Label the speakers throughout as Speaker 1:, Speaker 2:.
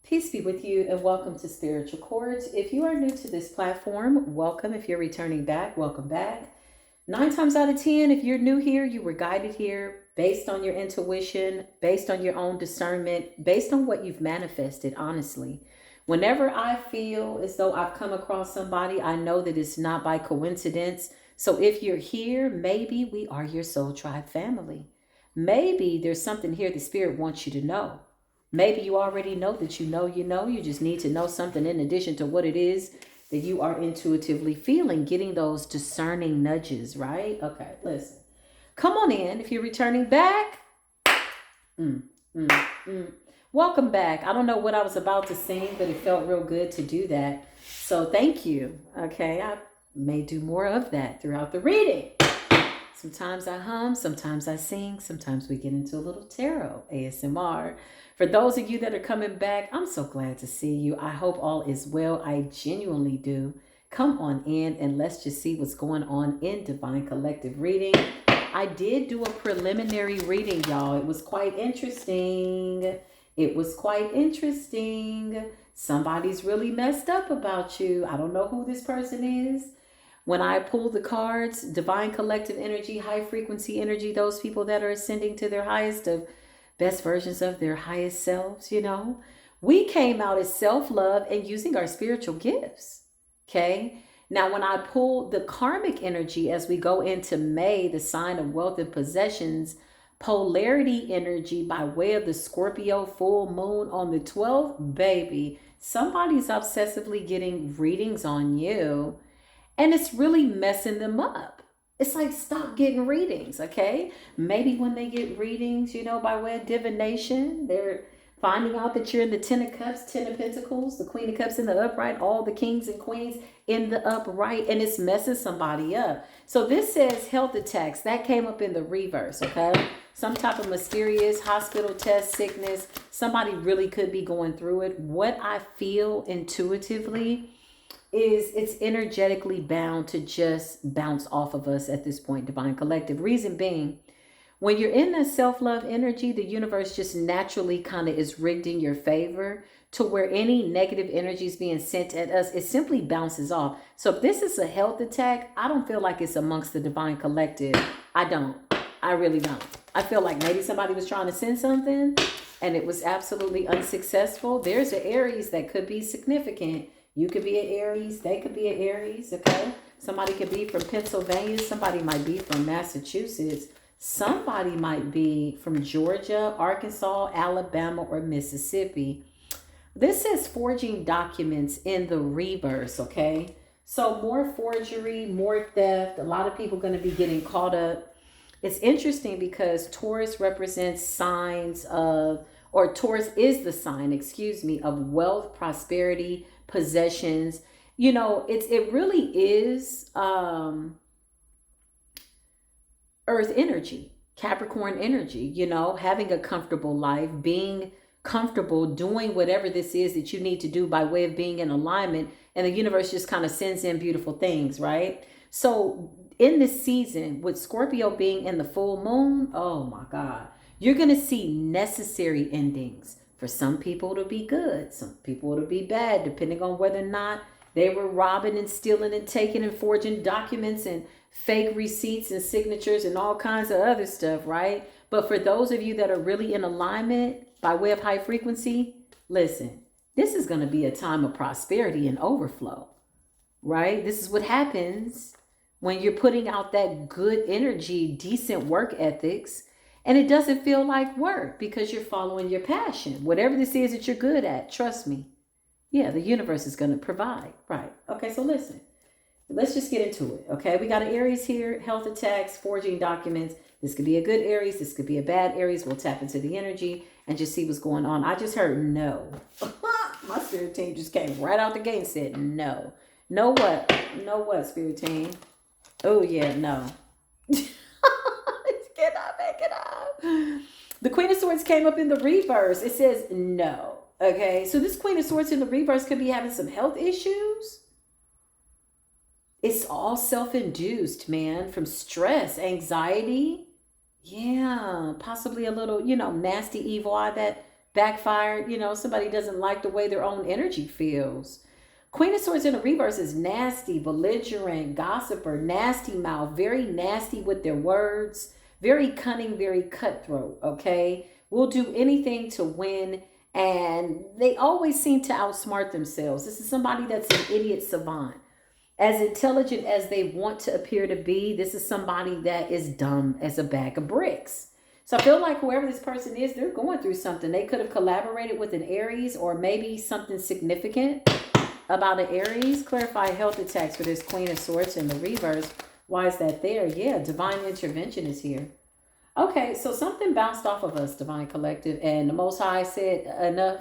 Speaker 1: Peace be with you and welcome to Spiritual Chords. If you are new to this platform, welcome. If you're returning back, welcome back. 9 times out of 10, if you're new here, you were guided here based on your intuition, based on your own discernment, based on what you've manifested, honestly. Whenever I feel as though I've come across somebody, I know that it's not by coincidence. So if you're here, maybe we are your soul tribe family. Maybe there's something here the Spirit wants you to know. Maybe you already know that you know, you just need to know something in addition to what it is that you are intuitively feeling, getting those discerning nudges, right? Okay, listen. Come on in if you're returning back. Welcome back. I don't know what I was about to sing, but it felt real good to do that. So thank you. Okay, I may do more of that throughout the reading. Sometimes I hum, sometimes I sing, sometimes we get into a little tarot, ASMR. For those of you that are coming back, I'm so glad to see you. I hope all is well. I genuinely do. Come on in and let's just see what's going on in Divine Collective Reading. I did do a preliminary reading, y'all. It was quite interesting. Somebody's really messed up about you. I don't know who this person is. When I pull the cards, divine collective energy, high frequency energy, those people that are ascending to their highest of best versions of their highest selves, we came out as self-love and using our spiritual gifts. Okay. Now, when I pull the karmic energy as we go into May, the sign of wealth and possessions, polarity energy by way of the Scorpio full moon on the 12th, baby, somebody's obsessively getting readings on you. And it's really messing them up. It's like, stop getting readings, okay? Maybe when they get readings, by way of divination, they're finding out that you're in the 10 of Cups, 10 of Pentacles, the Queen of Cups in the upright, all the kings and queens in the upright, and it's messing somebody up. So this says health attacks. That came up in the reverse, okay? Some type of mysterious hospital test, sickness. Somebody really could be going through it. What I feel intuitively is it's energetically bound to just bounce off of us at this point, Divine Collective. Reason being, when you're in that self-love energy, the universe just naturally kind of is rigged in your favor to where any negative energy is being sent at us, it simply bounces off. So if this is a health attack, I don't feel like it's amongst the Divine Collective. I really don't. I feel like maybe somebody was trying to send something and it was absolutely unsuccessful. There's an Aries that could be significant. You could be an Aries. They could be an Aries, okay? Somebody could be from Pennsylvania. Somebody might be from Massachusetts. Somebody might be from Georgia, Arkansas, Alabama, or Mississippi. This says forging documents in the reverse, okay? So more forgery, more theft. A lot of people going to be getting caught up. It's interesting because Taurus represents signs of, or Taurus is the sign, of wealth, prosperity, possessions. It really is earth energy, Capricorn energy, having a comfortable life, being comfortable doing whatever this is that you need to do by way of being in alignment, and the universe just kind of sends in beautiful things, right? So in this season, with Scorpio being in the full moon, oh my God, you're going to see necessary endings. For some people, it'll be good. Some people, it'll be bad, depending on whether or not they were robbing and stealing and taking and forging documents and fake receipts and signatures and all kinds of other stuff, right? But for those of you that are really in alignment by way of high frequency, listen, this is going to be a time of prosperity and overflow, right? This is what happens when you're putting out that good energy, decent work ethics, and it doesn't feel like work because you're following your passion. Whatever this is that you're good at, trust me. Yeah, the universe is going to provide. Right. Okay, so listen. Let's just get into it. Okay, we got an Aries here. Health attacks, forging documents. This could be a good Aries. This could be a bad Aries. We'll tap into the energy and just see what's going on. I just heard no. My spirit team just came right out the gate and said no. No what? No what, spirit team? Oh, yeah, no. The Queen of Swords came up in the reverse. It says no. Okay, so this Queen of Swords in the reverse could be having some health issues. It's all self-induced, man, from stress, anxiety. Yeah, possibly a little, nasty evil eye that backfired. Somebody doesn't like the way their own energy feels. Queen of Swords in the reverse is nasty, belligerent, gossiper, nasty mouth, very nasty with their words, very cunning, very cutthroat, okay? Will do anything to win, and they always seem to outsmart themselves. This is somebody that's an idiot savant. As intelligent as they want to appear to be, this is somebody that is dumb as a bag of bricks. So I feel like whoever this person is, they're going through something. They could have collaborated with an Aries, or maybe something significant about an Aries. Clarify health attacks for this Queen of Swords in the reverse. Why is that there? Yeah, divine intervention is here. Okay, so something bounced off of us, Divine Collective, and the Most High said enough.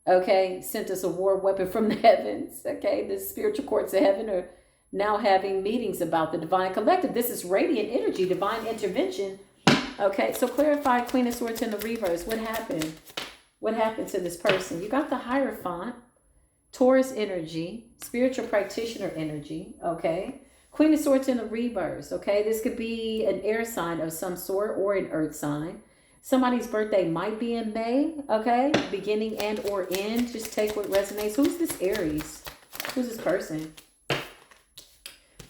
Speaker 1: Okay, sent us a war weapon from the heavens. Okay, the spiritual courts of heaven are now having meetings about the Divine Collective. This is radiant energy, divine intervention. Okay, so clarify Queen of Swords in the reverse. What happened? What happened to this person? You got the Hierophant, Taurus energy, spiritual practitioner energy, okay? Queen of Swords in the reverse, okay? This could be an air sign of some sort or an earth sign. Somebody's birthday might be in May, okay? Beginning and or end. Just take what resonates. Who's this Aries? Who's this person?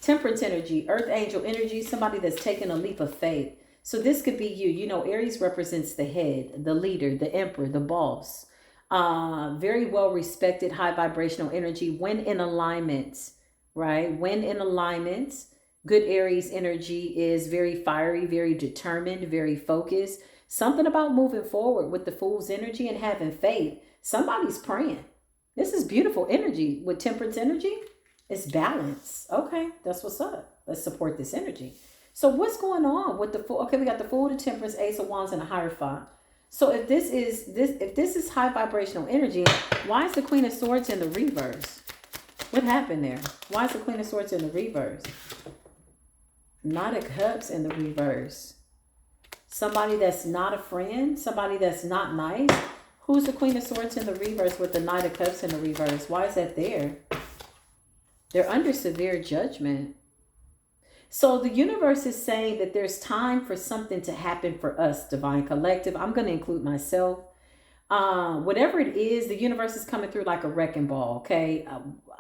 Speaker 1: Temperance energy, earth angel energy, somebody that's taken a leap of faith. So this could be you. Aries represents the head, the leader, the emperor, the boss. Very well respected, high vibrational energy when in alignment, right? When in alignment, good Aries energy is very fiery, very determined, very focused. Something about moving forward with the Fool's energy and having faith. Somebody's praying. This is beautiful energy with temperance energy. It's balance. Okay, that's what's up. Let's support this energy. So what's going on with the Fool? Okay, we got the Fool, the Temperance, Ace of Wands, and the Hierophant. So if this is high vibrational energy, why is the Queen of Swords in the reverse? What happened there? Why is the Queen of Swords in the reverse? Knight of Cups in the reverse. Somebody that's not a friend, somebody that's not nice. Who's the Queen of Swords in the reverse with the Knight of Cups in the reverse? Why is that there? They're under severe judgment. So the universe is saying that there's time for something to happen for us, Divine Collective. I'm going to include myself. Whatever it is, the universe is coming through like a wrecking ball, okay?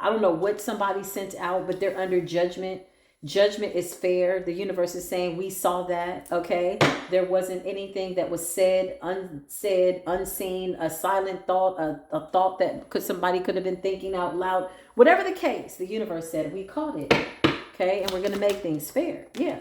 Speaker 1: I don't know what somebody sent out, but they're under judgment. Judgment is fair. The universe is saying we saw that, okay? There wasn't anything that was said, unsaid, unseen, a silent thought, a thought that somebody could have been thinking out loud. Whatever the case, the universe said we caught it. Okay, and we're going to make things fair. Yeah,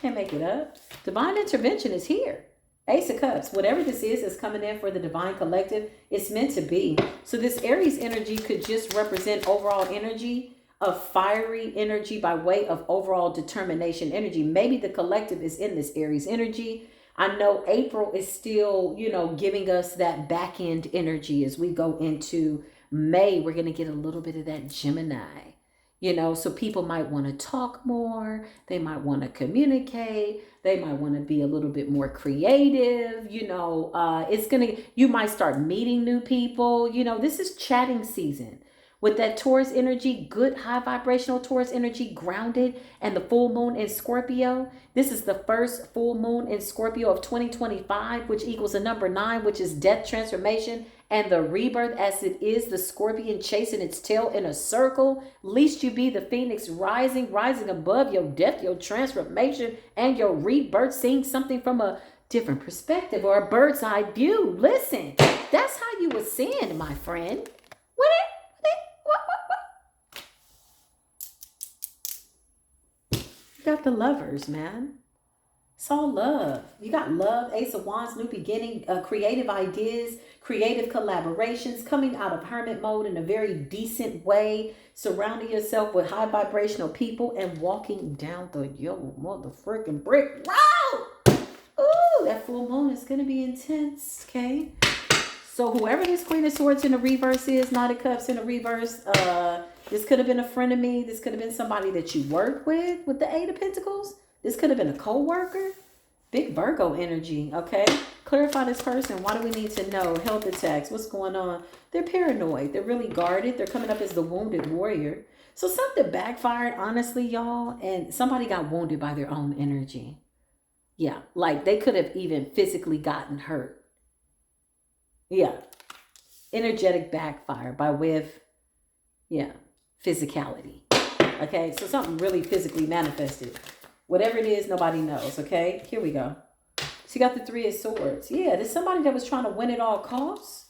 Speaker 1: can't make it up. Divine intervention is here. Ace of Cups, whatever this is coming in for the Divine Collective, it's meant to be. So this Aries energy could just represent overall energy of fiery energy by way of overall determination energy. Maybe the collective is in this Aries energy. I know April is still, giving us that back end energy as we go into May. We're going to get a little bit of that Gemini. So people might want to talk more. They might want to communicate. They might want to be a little bit more creative. You might start meeting new people. This is chatting season. With that Taurus energy, good high vibrational Taurus energy, grounded, and the full moon in Scorpio. This is the first full moon in Scorpio of 2025, which equals the number 9, which is death, transformation, and the rebirth, as it is the scorpion chasing its tail in a circle. Least you be the phoenix rising above your death, your transformation, and your rebirth, seeing something from a different perspective or a bird's eye view. Listen, that's how you ascend, my friend. You got the Lovers, man. It's all love. You got love, Ace of Wands, new beginning, creative ideas, creative collaborations, coming out of hermit mode in a very decent way, surrounding yourself with high vibrational people and walking down the motherfucking brick road. Ooh, that full moon is going to be intense, okay? So whoever this Queen of Swords in the reverse is, Knight of Cups in the reverse, this could have been a friend of me. This could have been somebody that you work with the Eight of Pentacles. This could have been a co-worker. Big Virgo energy, okay? Clarify this person. Why do we need to know? Health attacks. What's going on? They're paranoid. They're really guarded. They're coming up as the wounded warrior. So something backfired, honestly, y'all. And somebody got wounded by their own energy. Yeah, like they could have even physically gotten hurt. Yeah. Energetic backfire by way of, yeah, physicality. Okay, so something really physically manifested. Whatever it is, nobody knows. Okay, here we go. So you got the Three of Swords. Yeah, there's somebody that was trying to win at all costs.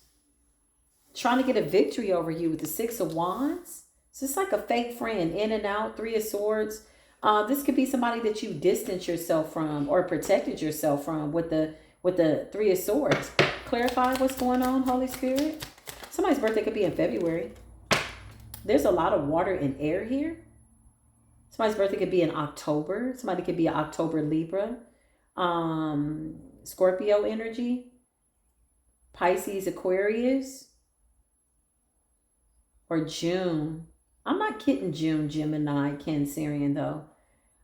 Speaker 1: Trying to get a victory over you with the Six of Wands. So it's like a fake friend, in and out, Three of Swords. This could be somebody that you distanced yourself from or protected yourself from with the Three of Swords. Clarify what's going on, Holy Spirit. Somebody's birthday could be in February. There's a lot of water and air here. Somebody's birthday could be in October. Somebody could be an October Libra. Scorpio energy. Pisces, Aquarius. Or June. I'm not getting June, Gemini, Cancerian though.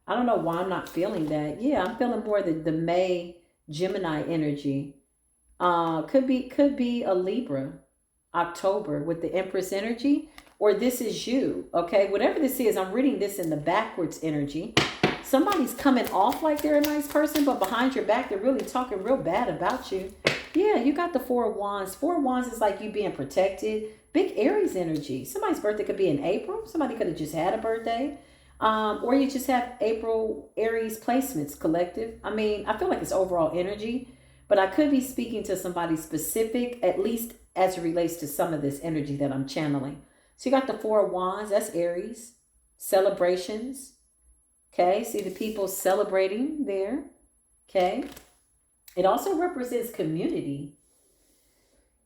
Speaker 1: I don't know why I'm not feeling that. Yeah, I'm feeling more the May, Gemini energy. Could be a Libra, October with the Empress energy, or this is you. Okay, whatever this is, I'm reading this in the backwards energy. Somebody's coming off like they're a nice person, but behind your back, they're really talking real bad about you. Yeah, you got the Four of Wands. Four of Wands is like you being protected. Big Aries energy. Somebody's birthday could be in April. Somebody could have just had a birthday. Or you just have April Aries placements, collective. I mean, I feel like it's overall energy. But I could be speaking to somebody specific, at least as it relates to some of this energy that I'm channeling. So you got the Four of Wands, that's Aries. Celebrations. Okay, see the people celebrating there. Okay. It also represents community.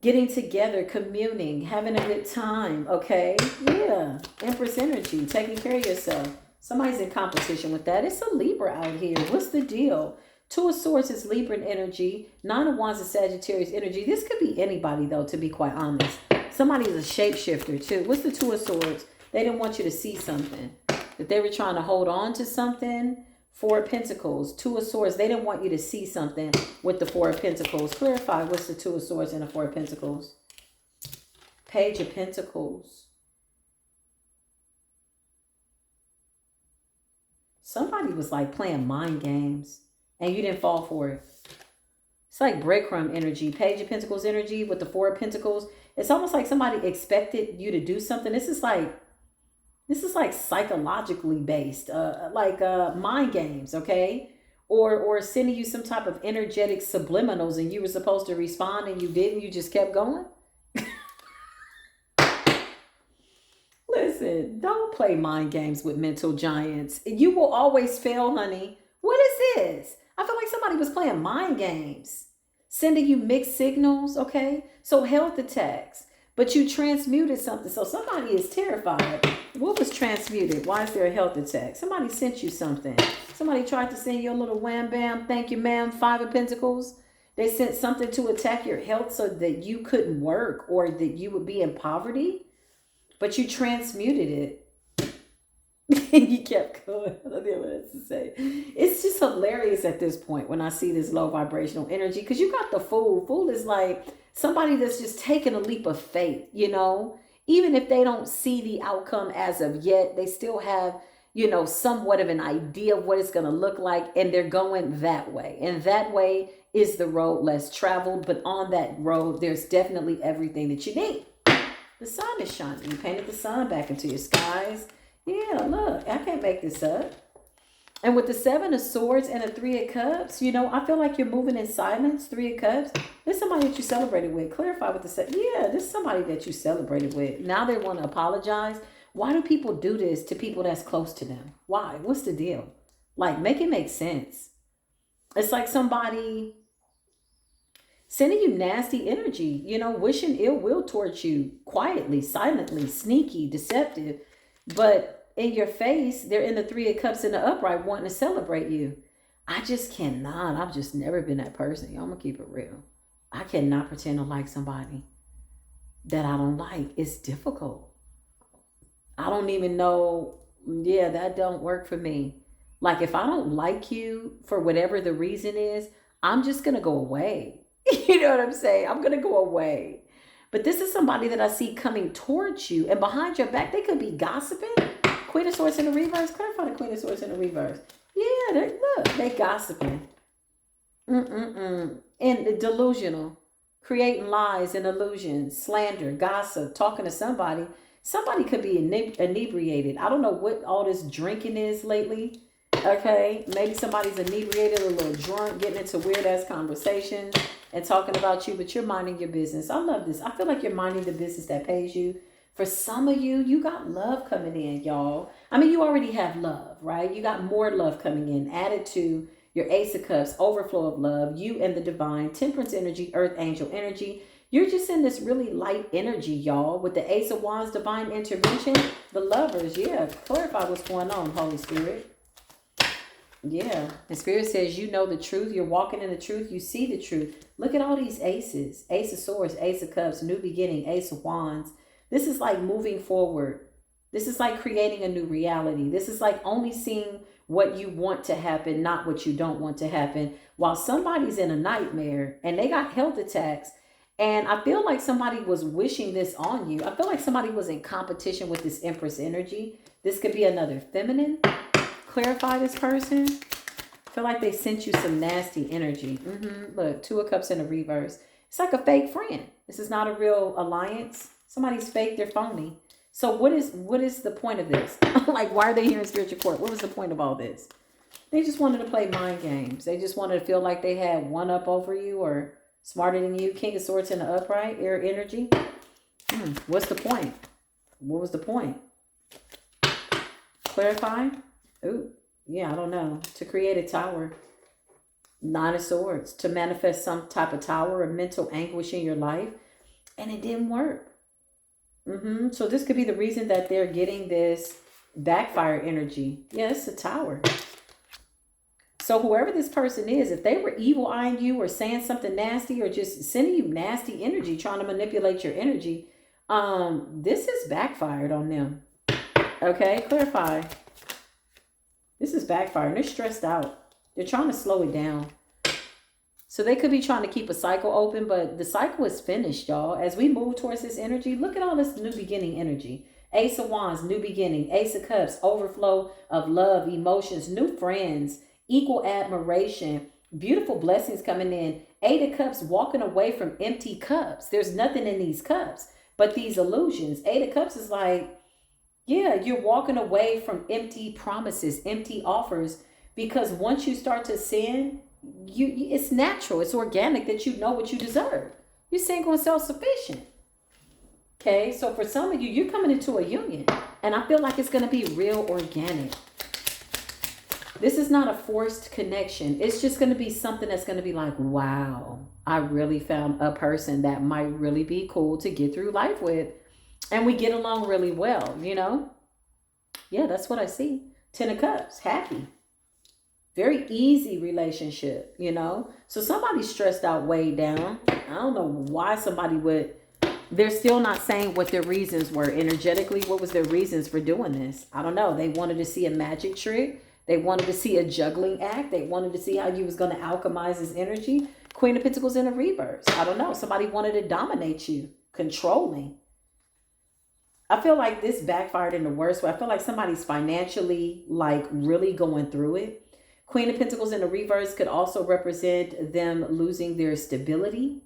Speaker 1: Getting together, communing, having a good time. Okay. Yeah. Empress energy, taking care of yourself. Somebody's in competition with that. It's a Libra out here. What's the deal? Two of Swords is Libran energy. Nine of Wands is Sagittarius energy. This could be anybody, though, to be quite honest. Somebody's a shapeshifter, too. What's the Two of Swords? They didn't want you to see something. That they were trying to hold on to something. Four of Pentacles. Two of Swords. They didn't want you to see something with the Four of Pentacles. Clarify what's the Two of Swords and the Four of Pentacles. Page of Pentacles. Somebody was like playing mind games. And you didn't fall for it. It's like breadcrumb energy. Page of Pentacles energy with the Four of Pentacles. It's almost like somebody expected you to do something. This is like psychologically based. Like mind games, okay? Or sending you some type of energetic subliminals and you were supposed to respond and you didn't. You just kept going. Listen, don't play mind games with mental giants. You will always fail, honey. What is this? I feel like somebody was playing mind games, sending you mixed signals, okay? So health attacks, but you transmuted something. So somebody is terrified. What was transmuted? Why is there a health attack? Somebody sent you something. Somebody tried to send you a little wham bam, thank you ma'am, Five of Pentacles. They sent something to attack your health so that you couldn't work or that you would be in poverty, but you transmuted it. You kept going. I don't know what else to say. It's just hilarious at this point when I see this low vibrational energy because you got the Fool. Fool is like somebody that's just taking a leap of faith, you know. Even if they don't see the outcome as of yet, they still have, you know, somewhat of an idea of what it's going to look like. And they're going that way. And that way is the road less traveled. But on that road, there's definitely everything that you need. The sun is shining. You painted the sun back into your skies. Yeah, look, I can't make this up. And with the Seven of Swords and the Three of Cups, you know, I feel like you're moving in silence. Three of Cups. There's somebody that you celebrated with. Clarify with the Seven. Yeah, there's somebody that you celebrated with. Now they want to apologize. Why do people do this to people that's close to them? Why? What's the deal? Like, make it make sense. It's like somebody sending you nasty energy, you know, wishing ill will towards you quietly, silently, sneaky, deceptive. But in your face, they're in the Three of Cups in the upright wanting to celebrate you. I just cannot. I've just never been that person. Y'all, I'm going to keep it real. I cannot pretend to like somebody that I don't like. It's difficult. I don't even know. Yeah, that don't work for me. Like if I don't like you for whatever the reason is, I'm just going to go away. You know what I'm saying? I'm going to go away. But this is somebody that I see coming towards you. And behind your back, they could be gossiping. Queen of Swords in the reverse. Clarify the Queen of Swords in the reverse. Yeah, look, they gossiping. And delusional. creating lies and illusions, slander, gossip, talking to somebody. Somebody could be inebriated. I don't know what all this drinking is lately. Okay, maybe somebody's inebriated, a little drunk, getting into weird ass conversations and talking about you, but you're minding your business. I love this. I feel like you're minding the business that pays you. For some of you, you got love coming in, y'all. I mean, you already have love, right? You got more love coming in, added to your Ace of Cups, overflow of love, you and the divine, temperance energy, earth angel energy. You're just in this really light energy, y'all, with the Ace of Wands, divine intervention, the lovers. Yeah, clarify what's going on, Holy Spirit. Yeah, the Spirit says you know the truth. You're walking in the truth. You see the truth. Look at all these aces. Ace of Swords, Ace of Cups, new beginning, Ace of Wands. This is like moving forward. This is like creating a new reality. This is like only seeing what you want to happen, not what you don't want to happen. While somebody's in a nightmare and they got health attacks, and I feel like somebody was wishing this on you. I feel like somebody was in competition with this Empress energy. This could be another feminine. Clarify this person. I feel like they sent you some nasty energy. Look, Two of Cups in a reverse. It's like a fake friend. This is not a real alliance. Somebody's fake, they're phony. So what is the point of this? Like, why are they here in spiritual court? What was the point of all this? They just wanted to play mind games. They just wanted to feel like they had one up over you or smarter than you. King of Swords in the upright, air energy. What's the point? What was the point? Clarify. Ooh, yeah, I don't know. To create a tower. Nine of Swords. To manifest some type of tower of mental anguish in your life. And it didn't work. So this could be the reason that they're getting this backfire energy. Yeah, it's a tower. So whoever this person is, if they were evil eyeing you or saying something nasty or just sending you nasty energy, trying to manipulate your energy, this is backfired on them. Okay, clarify. This is backfiring. They're stressed out. They're trying to slow it down. So they could be trying to keep a cycle open, but the cycle is finished, y'all. As we move towards this energy, look at all this new beginning energy. Ace of Wands, new beginning. Ace of Cups, overflow of love, emotions, new friends, equal admiration, beautiful blessings coming in. Eight of Cups, walking away from empty cups. There's nothing in these cups but these illusions. Eight of Cups is like, yeah, you're walking away from empty promises, empty offers, because once you start to sin, it's natural, it's organic that you know what you deserve. You're single and self-sufficient. Okay, so for some of you, you're coming into a union, and I feel like it's going to be real organic. This is not a forced connection. It's just going to be something that's going to be like, wow, I really found a person that might really be cool to get through life with, and we get along really well, you know? Yeah, that's what I see. 10 of Cups, happy. Very easy relationship, you know? So somebody's stressed out, way down. I don't know why somebody would. They're still not saying what their reasons were energetically. What was their reasons for doing this? I don't know. They wanted to see a magic trick. They wanted to see a juggling act. They wanted to see how you was going to alchemize this energy. Queen of Pentacles in a reverse. I don't know. Somebody wanted to dominate you. Controlling. I feel like this backfired in the worst way. I feel like somebody's financially like really going through it. Queen of Pentacles in the reverse could also represent them losing their stability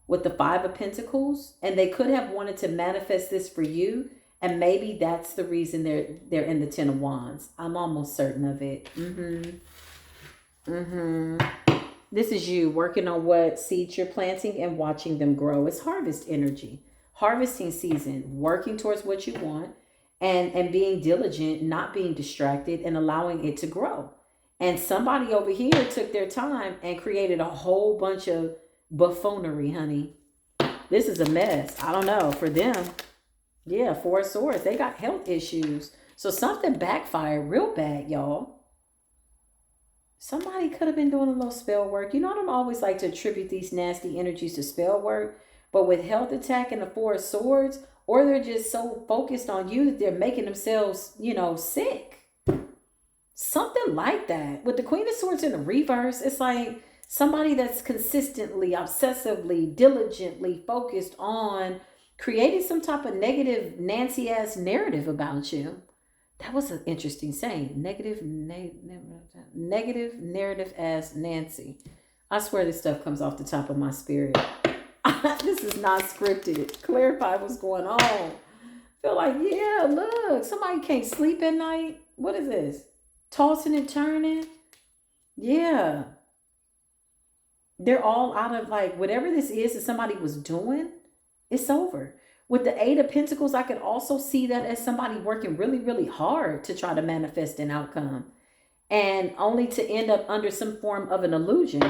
Speaker 1: with the Five of Pentacles. And they could have wanted to manifest this for you. And maybe that's the reason they're in the 10 of Wands. I'm almost certain of it. This is you working on what seeds you're planting and watching them grow. It's harvest energy. Harvesting season. Working towards what you want. And being diligent, not being distracted, and allowing it to grow. And somebody over here took their time and created a whole bunch of buffoonery, honey. This is a mess. I don't know. For them, yeah, Four of Swords. They got health issues. So something backfired real bad, y'all. Somebody could have been doing a little spell work. You know, I don't always like to attribute these nasty energies to spell work. But with health attack and the Four of Swords, or they're just so focused on you that they're making themselves, you know, sick. Something like that. With the Queen of Swords in the reverse, it's like somebody that's consistently, obsessively, diligently focused on creating some type of negative Nancy-ass narrative about you. That was an interesting saying. Negative narrative ass Nancy. I swear this stuff comes off the top of my spirit. This is not scripted. Clarify what's going on. Feel like, yeah, look, somebody can't sleep at night. What is this? Tossing and turning. Yeah. They're all out of like whatever this is that somebody was doing, it's over. With the Eight of Pentacles, I could also see that as somebody working really, really hard to try to manifest an outcome and only to end up under some form of an illusion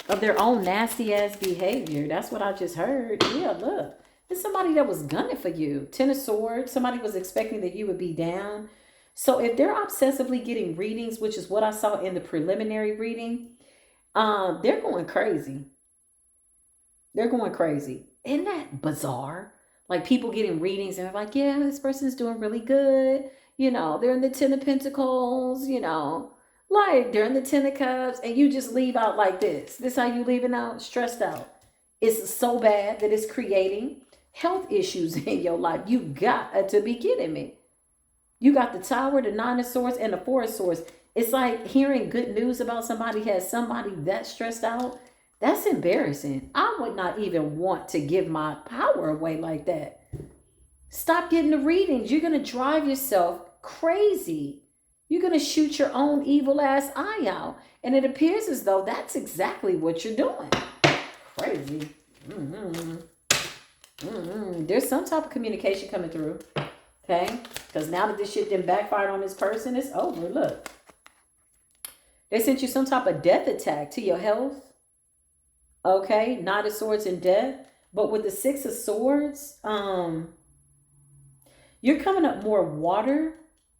Speaker 1: of their own nasty ass behavior. That's what I just heard. Yeah, look. It's somebody that was gunning for you. Ten of Swords. Somebody was expecting that you would be down. So if they're obsessively getting readings, which is what I saw in the preliminary reading, they're going crazy. They're going crazy. Isn't that bizarre? Like people getting readings and they're like, yeah, this person's doing really good. You know, they're in the Ten of Pentacles, you know, like they're in the Ten of Cups, and you just leave out like this. This how you leaving out? Stressed out. It's so bad that it's creating health issues in your life. You got to be kidding me. You got the Tower, the Nine of Swords, and the Four of Swords. It's like hearing good news about somebody has somebody that stressed out. That's embarrassing. I would not even want to give my power away like that. Stop getting the readings. You're going to drive yourself crazy. You're going to shoot your own evil ass eye out. And it appears as though that's exactly what you're doing. Crazy. There's some type of communication coming through. Okay? Because now that this shit done backfired on this person, it's over. Look. They sent you some type of death attack to your health. Okay? Knight of Swords and death. But with the Six of Swords, you're coming up more water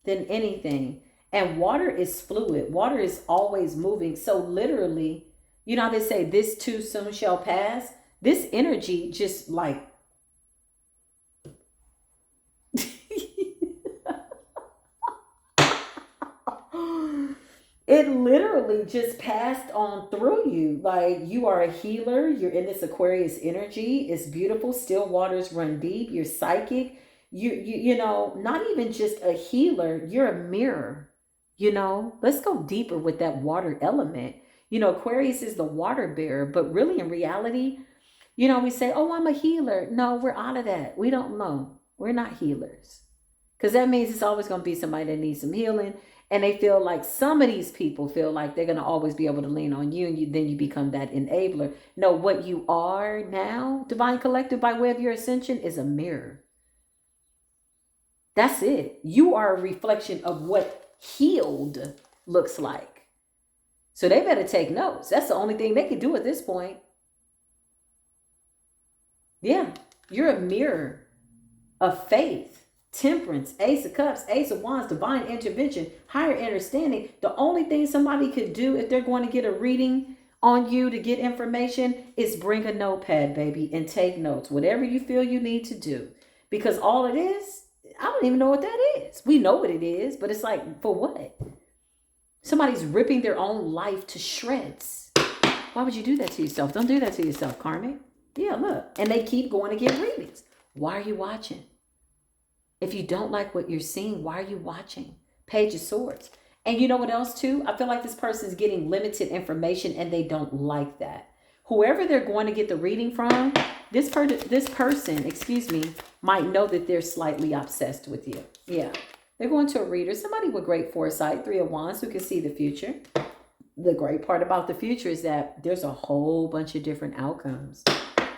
Speaker 1: than anything. And water is fluid. Water is always moving. So literally, you know how they say, this too soon shall pass? This energy just like... It literally just passed on through you. Like you are a healer. You're in this Aquarius energy. It's beautiful. Still waters run deep. You're psychic. You know, not even just a healer. You're a mirror. You know, let's go deeper with that water element. You know, Aquarius is the water bearer, but really in reality, you know, we say, oh, I'm a healer. No, we're out of that. We don't know. We're not healers. Because that means it's always going to be somebody that needs some healing. And they feel like some of these people feel like they're going to always be able to lean on you. And then you become that enabler. No, what you are now, Divine Collective, by way of your ascension, is a mirror. That's it. You are a reflection of what healed looks like. So they better take notes. That's the only thing they can do at this point. Yeah, you're a mirror of faith. Temperance, Ace of Cups, Ace of Wands, divine intervention, higher understanding. The only thing somebody could do if they're going to get a reading on you to get information is bring a notepad, baby, and take notes. Whatever you feel you need to do. Because all it is, I don't even know what that is. We know what it is, but it's like, for what? Somebody's ripping their own life to shreds. Why would you do that to yourself? Don't do that to yourself, karmic. Yeah, look. And they keep going to get readings. Why are you watching? If you don't like what you're seeing, why are you watching? Page of Swords. And you know what else too? I feel like this person's getting limited information and they don't like that. Whoever they're going to get the reading from, this person, excuse me, might know that they're slightly obsessed with you. Yeah. They're going to a reader, somebody with great foresight, Three of Wands, who can see the future. The great part about the future is that there's a whole bunch of different outcomes.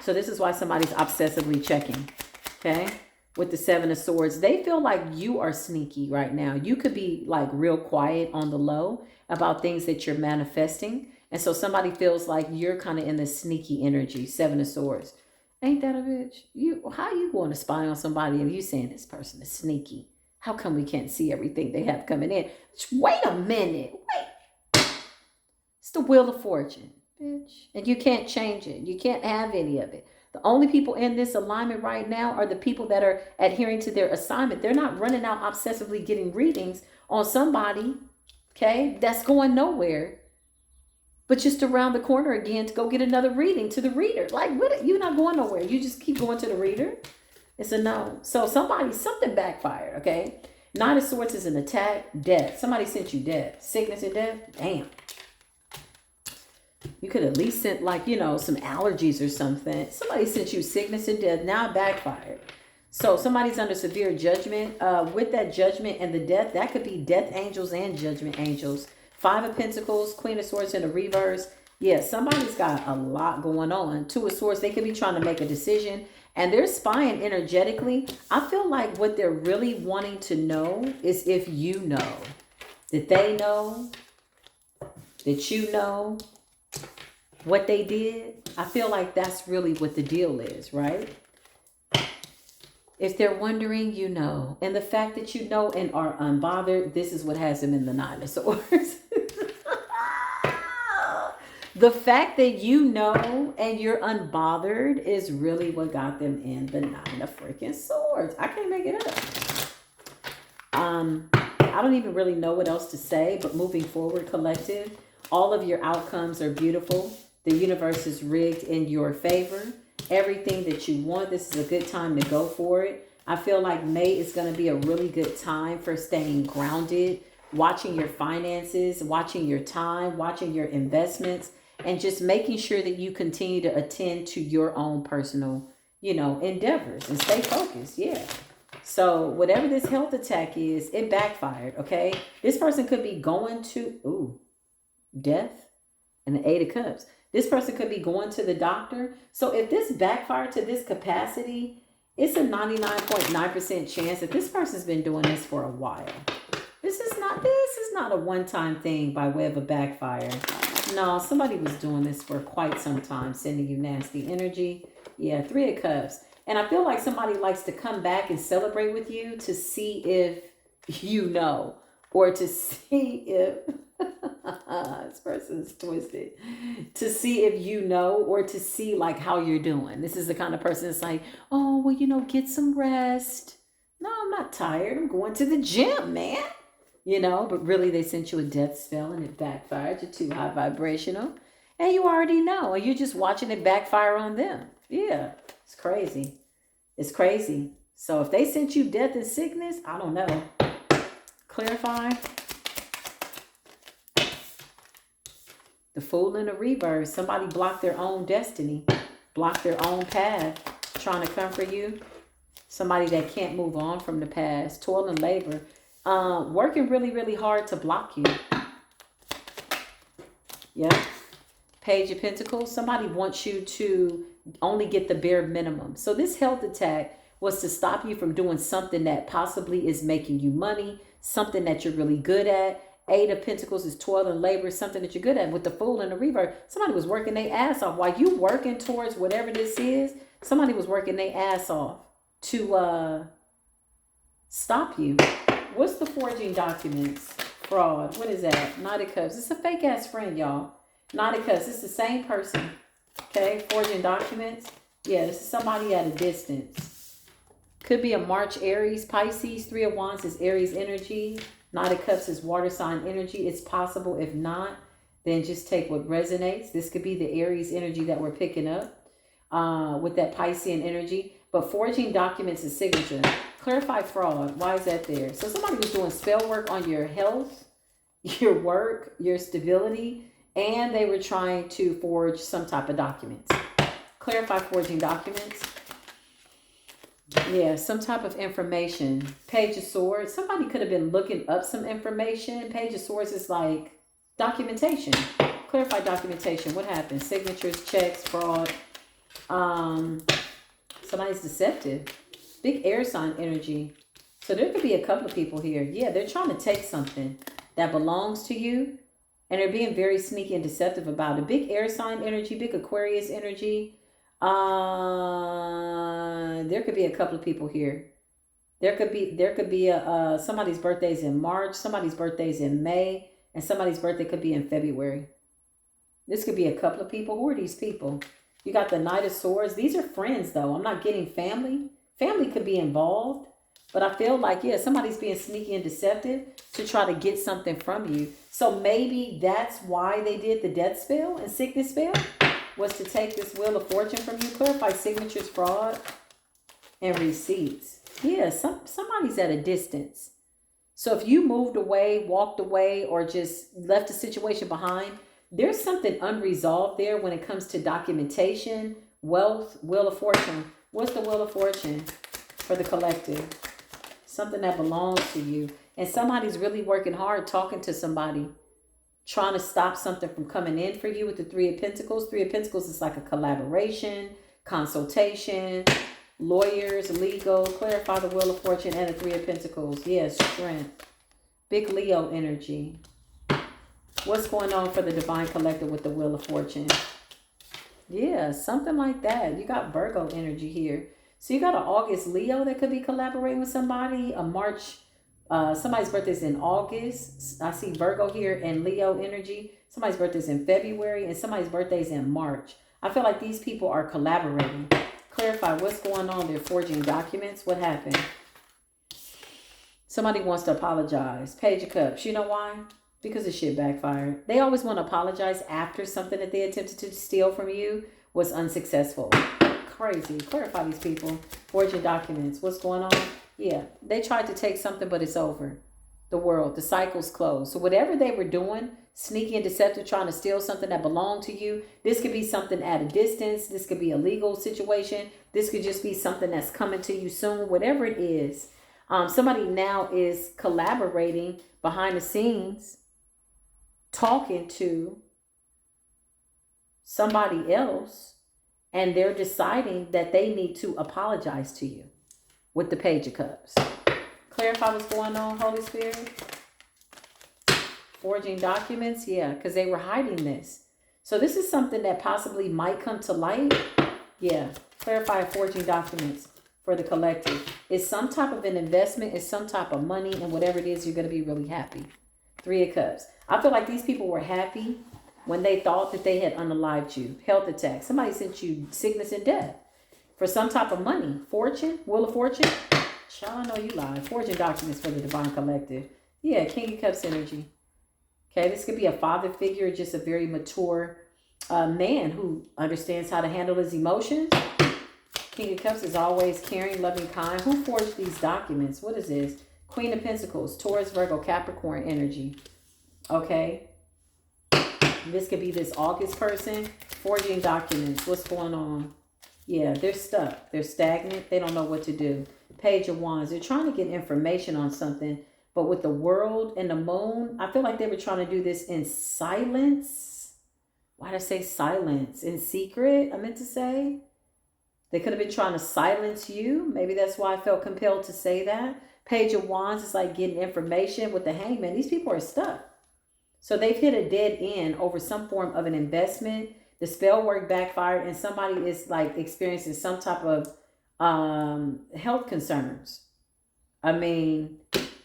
Speaker 1: So this is why somebody's obsessively checking. Okay. With the Seven of Swords, they feel like you are sneaky right now. You could be like real quiet on the low about things that you're manifesting. And so somebody feels like you're kind of in the sneaky energy. Seven of Swords. Ain't that a bitch? How you going to spy on somebody and you saying this person is sneaky? How come we can't see everything they have coming in? Wait a minute. Wait. It's the Wheel of Fortune, bitch. And you can't change it. You can't have any of it. The only people in this alignment right now are the people that are adhering to their assignment. They're not running out obsessively getting readings on somebody, okay, that's going nowhere, but just around the corner again to go get another reading to the reader. Like, what? You're not going nowhere. You just keep going to the reader. It's a no. So something backfired, okay? Nine of Swords is an attack, death. Somebody sent you death. Sickness and death. Damn. You could at least sent like, some allergies or something. Somebody sent you sickness and death. Now it backfired. So somebody's under severe judgment. With that judgment and the death, that could be death angels and judgment angels. 5 of Pentacles, Queen of Swords in the reverse. Yeah, somebody's got a lot going on. 2 of Swords, they could be trying to make a decision. And they're spying energetically. I feel like what they're really wanting to know is if you know. That they know. That you know what they did. I feel like that's really what the deal is, right? If they're wondering, you know. And the fact that you know and are unbothered, this is what has them in the 9 of Swords. The fact that you know and you're unbothered is really what got them in the 9 of freaking Swords. I can't make it up. I don't even really know what else to say, but moving forward, collective, all of your outcomes are beautiful. The universe is rigged in your favor. Everything that you want, this is a good time to go for it. I feel like May is going to be a really good time for staying grounded, watching your finances, watching your time, watching your investments, and just making sure that you continue to attend to your own personal, endeavors and stay focused. Yeah. So whatever this health attack is, it backfired. Okay. This person could be going to, death and the 8 of Cups. This person could be going to the doctor. So if this backfired to this capacity, it's a 99.9% chance that this person's been doing this for a while. This is not a one-time thing by way of a backfire. No, somebody was doing this for quite some time, sending you nasty energy. Yeah, 3 of Cups. And I feel like somebody likes to come back and celebrate with you to see if you know, or to see if this person's twisted, to see if you know, or to see like how you're doing. This is the kind of person that's like, oh, well, get some rest. No, I'm not tired. I'm going to the gym, man. But really they sent you a death spell and it backfired. You're too high vibrational. And you already know. And you're just watching it backfire on them. Yeah, it's crazy. It's crazy. So if they sent you death and sickness, I don't know. Clarify. The Fool in the reverse. Somebody blocked their own destiny. Blocked their own path. Trying to comfort you. Somebody that can't move on from the past. Toil and labor. Working really, really hard to block you. Yeah. Page of Pentacles. Somebody wants you to only get the bare minimum. So this health attack was to stop you from doing something that possibly is making you money. Something that you're really good at. 8 of Pentacles is toil and labor. Something that you're good at. With the Fool and the reverse. Somebody was working their ass off. While you working towards whatever this is, somebody was working their ass off to stop you. What's the forging documents? Fraud. What is that? Knight of Cups. It's a fake ass friend, y'all. Knight of Cups. It's the same person. Okay. Forging documents. Yeah, this is somebody at a distance. Could be a March, Aries, Pisces. 3 of Wands is Aries energy. Knight of Cups is water sign energy. It's possible. If not, then just take what resonates. This could be the Aries energy that we're picking up with that Piscean energy. But forging documents is signature. Clarify fraud. Why is that there? So somebody was doing spell work on your health, your work, your stability, and they were trying to forge some type of documents. Clarify forging documents. Yeah, some type of information. Page of Swords. Somebody could have been looking up some information. Page of Swords is like documentation. Clarify documentation. What happened? Signatures, checks, fraud. Somebody's deceptive. Big air sign energy. So there could be a couple of people here. Yeah, they're trying to take something that belongs to you. And they're being very sneaky and deceptive about it. Big air sign energy. Big Aquarius energy. There could be a couple of people here. There could be somebody's birthday's in March. Somebody's birthday's in May. And somebody's birthday could be in February. This could be a couple of people. Who are these people? You got the Knight of Swords. These are friends, though. I'm not getting family. Family could be involved. But I feel like, yeah, somebody's being sneaky and deceptive to try to get something from you. So maybe that's why they did the death spell and sickness spell, was to take this Wheel of Fortune from you. Clarify signatures, fraud, and receipts. Yeah, somebody's at a distance. So if you moved away, walked away, or just left a situation behind, There's something unresolved there when it comes to documentation, wealth, wheel of fortune. What's the wheel of fortune for the collective? Something that belongs to you. And somebody's really working hard talking to somebody, trying to stop something from coming in for you with the Three of Pentacles. Three of Pentacles is like a collaboration, consultation, lawyers, legal. Clarify the wheel of fortune and the Three of Pentacles. Yes, strength. Big Leo energy. What's going on for the divine collective with the wheel of fortune? Yeah, something like that. You got Virgo energy here. So you got an August Leo that could be collaborating with somebody. A March, somebody's birthday's in August. I see Virgo here and Leo energy. Somebody's birthday's in February and somebody's birthday's in March. I feel like these people are collaborating. Clarify what's going on. They're forging documents. What happened? Somebody wants to apologize. Page of Cups. You know why? Because the shit backfired. They always want to apologize after something that they attempted to steal from you was unsuccessful. Crazy. Clarify these people. Forging documents. What's going on? Yeah. They tried to take something, but it's over. The world. The cycle's closed. So whatever they were doing, sneaky and deceptive, trying to steal something that belonged to you. This could be something at a distance. This could be a legal situation. This could just be something that's coming to you soon. Whatever it is. Somebody now is collaborating behind the scenes, talking to somebody else, and they're deciding that they need to apologize to you with the Page of Cups. Clarify what's going on, Holy Spirit. Forging documents, yeah, because they were hiding this. So this is something that possibly might come to light. Yeah, clarify forging documents for the collective. It's some type of an investment. It's some type of money, and whatever it is, you're going to be really happy. Three of Cups. I feel like these people were happy when they thought that they had unalived you. Health attack. Somebody sent you sickness and death for some type of money. Fortune. Wheel of fortune. Child, I know you lied. Forging documents for the divine collective. Yeah, King of Cups energy. Okay, this could be a father figure, just a very mature man who understands how to handle his emotions. King of Cups is always caring, loving, kind. Who forged these documents? What is this? Queen of Pentacles, Taurus, Virgo, Capricorn energy. Okay. This could be this August person forging documents. What's going on? Yeah, they're stuck. They're stagnant. They don't know what to do. Page of Wands. They're trying to get information on something. But with the world and the moon, I feel like they were trying to do this in silence. Why did I say silence? In secret, I meant to say. They could have been trying to silence you. Maybe that's why I felt compelled to say that. Page of Wands is like getting information with the Hangman. These people are stuck. So they've hit a dead end over some form of an investment. The spell work backfired and somebody is like experiencing some type of health concerns. I mean,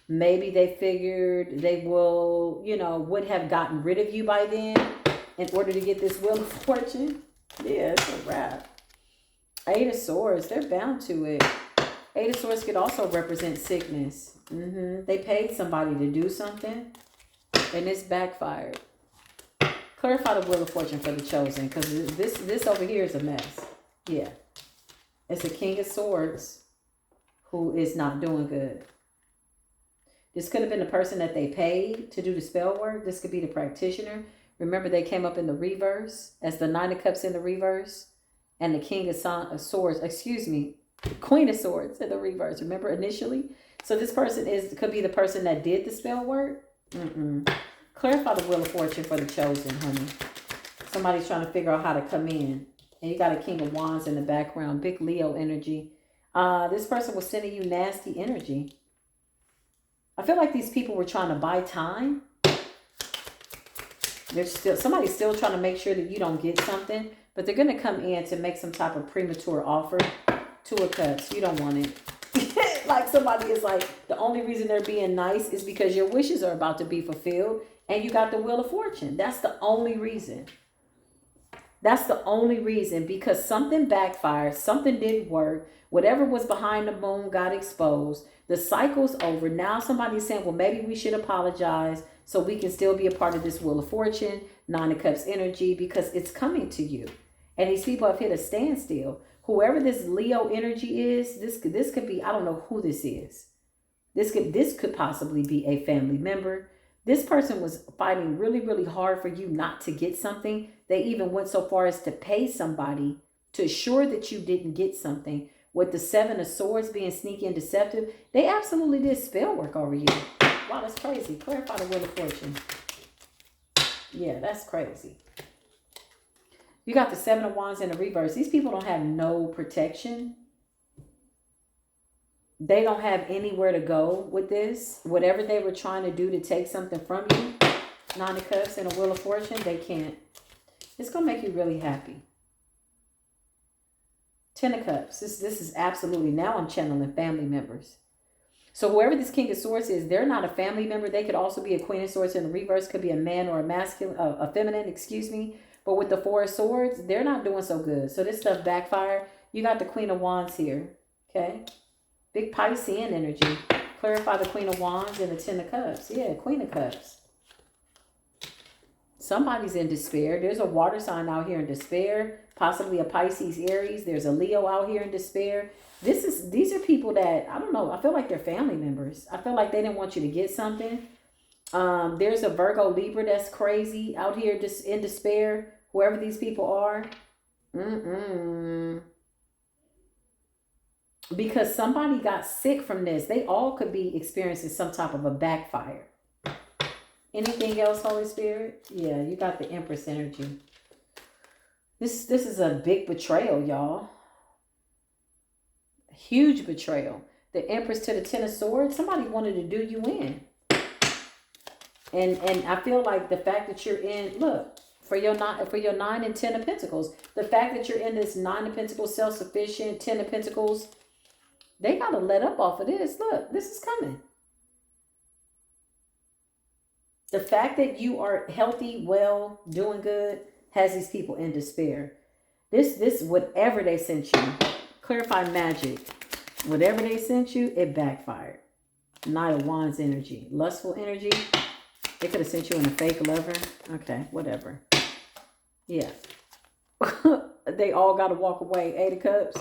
Speaker 1: maybe they figured they will, would have gotten rid of you by then in order to get this Wheel of Fortune. Yeah, it's a wrap. Eight of Swords, they're bound to it. Eight of Swords could also represent sickness. They paid somebody to do something, and it's backfired. Clarify the Wheel of Fortune for the chosen, because this over here is a mess. Yeah. It's a King of Swords who is not doing good. This could have been the person that they paid to do the spell work. This could be the practitioner. Remember, they came up in the reverse as the Nine of Cups in the reverse. And the King of Swords, Queen of Swords in the reverse. Remember initially? So this person could be the person that did the spell work. Clarify the Wheel of Fortune for the chosen, honey. Somebody's trying to figure out how to come in. And you got a King of Wands in the background. Big Leo energy. This person was sending you nasty energy. I feel like these people were trying to buy time. Somebody's still trying to make sure that you don't get something. But they're going to come in to make some type of premature offer. Two of Cups. You don't want it. Like somebody is like, the only reason they're being nice is because your wishes are about to be fulfilled. And you got the Wheel of Fortune. That's the only reason. That's the only reason. Because something backfired. Something didn't work. Whatever was behind the moon got exposed. The cycle's over. Now somebody's saying, well, maybe we should apologize so we can still be a part of this Wheel of Fortune. Nine of Cups energy, because it's coming to you. And these people have hit a standstill. Whoever this Leo energy is, this could be, I don't know who this is. This could possibly be a family member. This person was fighting really, really hard for you not to get something. They even went so far as to pay somebody to assure that you didn't get something. With the Seven of Swords being sneaky and deceptive, they absolutely did spell work over you. Wow, that's crazy. Clarify the Wheel of Fortune. Yeah, that's crazy. You got the Seven of Wands in the reverse. These people don't have no protection. They don't have anywhere to go with this. Whatever they were trying to do to take something from you, Nine of Cups and a Wheel of Fortune, they can't. It's going to make you really happy. Ten of Cups. This is absolutely, now I'm channeling family members. So whoever this King of Swords is, they're not a family member. They could also be a Queen of Swords in the reverse. Could be a man or a masculine, a feminine, excuse me. But with the Four of Swords, they're not doing so good. So this stuff backfire. You got the Queen of Wands here. Okay. Big Piscean energy. Clarify the Queen of Wands and the Ten of Cups. Yeah, Queen of Cups. Somebody's in despair. There's a water sign out here in despair. Possibly a Pisces, Aries. There's a Leo out here in despair. These are people that, I don't know, I feel like they're family members. I feel like they didn't want you to get something. There's a Virgo, Libra that's crazy out here just in despair. Whoever these people are. Because somebody got sick from this. They all could be experiencing some type of a backfire. Anything else, Holy Spirit? Yeah, you got the Empress energy. This is a big betrayal, y'all. Huge betrayal. The Empress to the Ten of Swords. Somebody wanted to do you in. And I feel like the fact that you're in, look, for your 9 and 10 of Pentacles, the fact that you're in this 9 of Pentacles, self-sufficient, 10 of Pentacles, they got to let up off of this. Look, this is coming. The fact that you are healthy, well, doing good, has these people in despair. This, whatever they sent you, clarify magic. Whatever they sent you, it backfired. Knight of Wands energy. Lustful energy. They could have sent you in a fake lover. Okay, whatever. Yeah. They all got to walk away. 8 of Cups.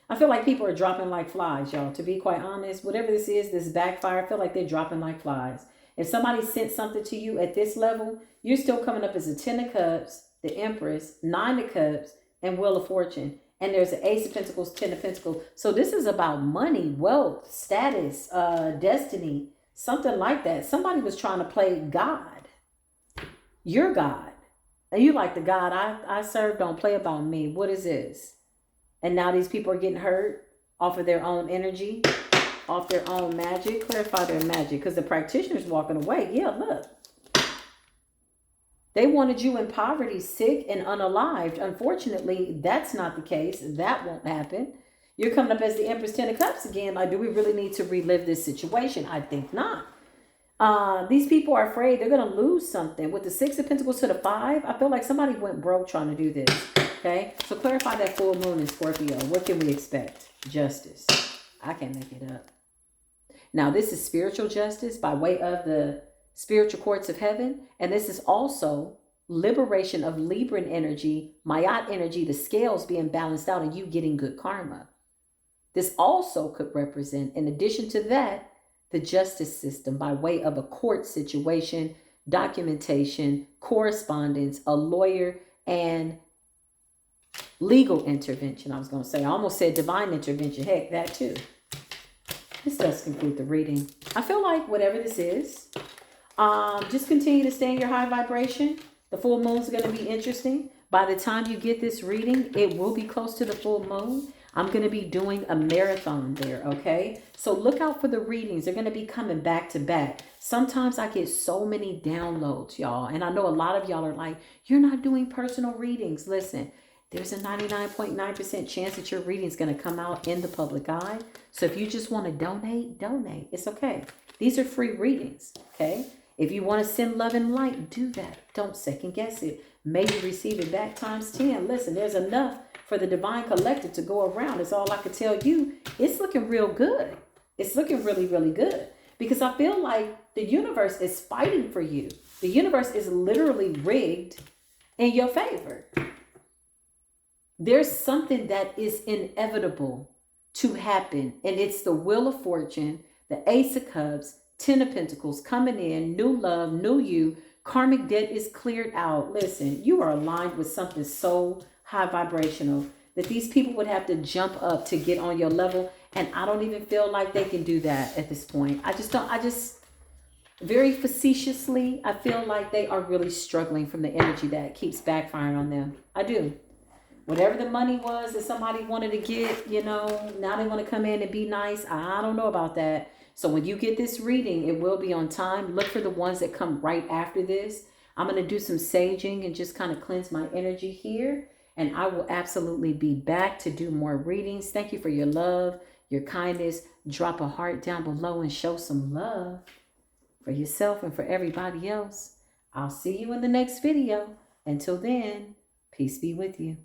Speaker 1: I feel like people are dropping like flies, y'all. To be quite honest, whatever this is, this backfire, I feel like they're dropping like flies. If somebody sent something to you at this level, you're still coming up as a 10 of Cups, the Empress, 9 of Cups, and Wheel of Fortune. And there's an Ace of Pentacles, 10 of Pentacles. So this is about money, wealth, status, destiny, something like that. Somebody was trying to play God. You're God. And you like the God I serve, don't play about me. What is this? And now these people are getting hurt off of their own energy, off their own magic. Clarify their magic, because the practitioner's walking away. Yeah, look. They wanted you in poverty, sick, and unalived. Unfortunately, that's not the case. That won't happen. You're coming up as the Empress 10 of Cups again. Like, do we really need to relive this situation? I think not. These people are afraid they're going to lose something. With the 6 of Pentacles to the 5, I feel like somebody went broke trying to do this. Okay? So clarify that full moon in Scorpio. What can we expect? Justice. I can't make it up. Now, this is spiritual justice by way of the spiritual courts of heaven. And this is also liberation of Libran energy, Mayat energy, the scales being balanced out and you getting good karma. This also could represent, in addition to that, the justice system by way of a court situation, documentation, correspondence, a lawyer, and legal intervention. I was going to say, I almost said divine intervention. Heck, that too. This does conclude the reading. I feel like whatever this is, just continue to stay in your high vibration. The full moon is going to be interesting. By the time you get this reading, it will be close to the full moon. I'm going to be doing a marathon there, okay? So look out for the readings. They're going to be coming back to back. Sometimes I get so many downloads, y'all. And I know a lot of y'all are like, you're not doing personal readings. Listen, there's a 99.9% chance that your reading is going to come out in the public eye. So if you just want to donate, donate. It's okay. These are free readings, okay? If you want to send love and light, do that. Don't second guess it. Maybe receive it back times 10. Listen, there's enough for the divine collective to go around. It's all I could tell you. It's looking real good. It's looking really, really good. Because I feel like the universe is fighting for you. The universe is literally rigged in your favor. There's something that is inevitable to happen. And it's the Wheel of Fortune, the Ace of Cups, Ten of Pentacles coming in, new love, new you. Karmic debt is cleared out. Listen, you are aligned with something so high vibrational that these people would have to jump up to get on your level. And I don't even feel like they can do that at this point. I just very facetiously, I feel like they are really struggling from the energy that keeps backfiring on them. I do. Whatever the money was that somebody wanted to get, you know, now they want to come in and be nice. I don't know about that. So when you get this reading, it will be on time. Look for the ones that come right after this. I'm going to do some saging and just kind of cleanse my energy here. And I will absolutely be back to do more readings. Thank you for your love, your kindness. Drop a heart down below and show some love for yourself and for everybody else. I'll see you in the next video. Until then, peace be with you.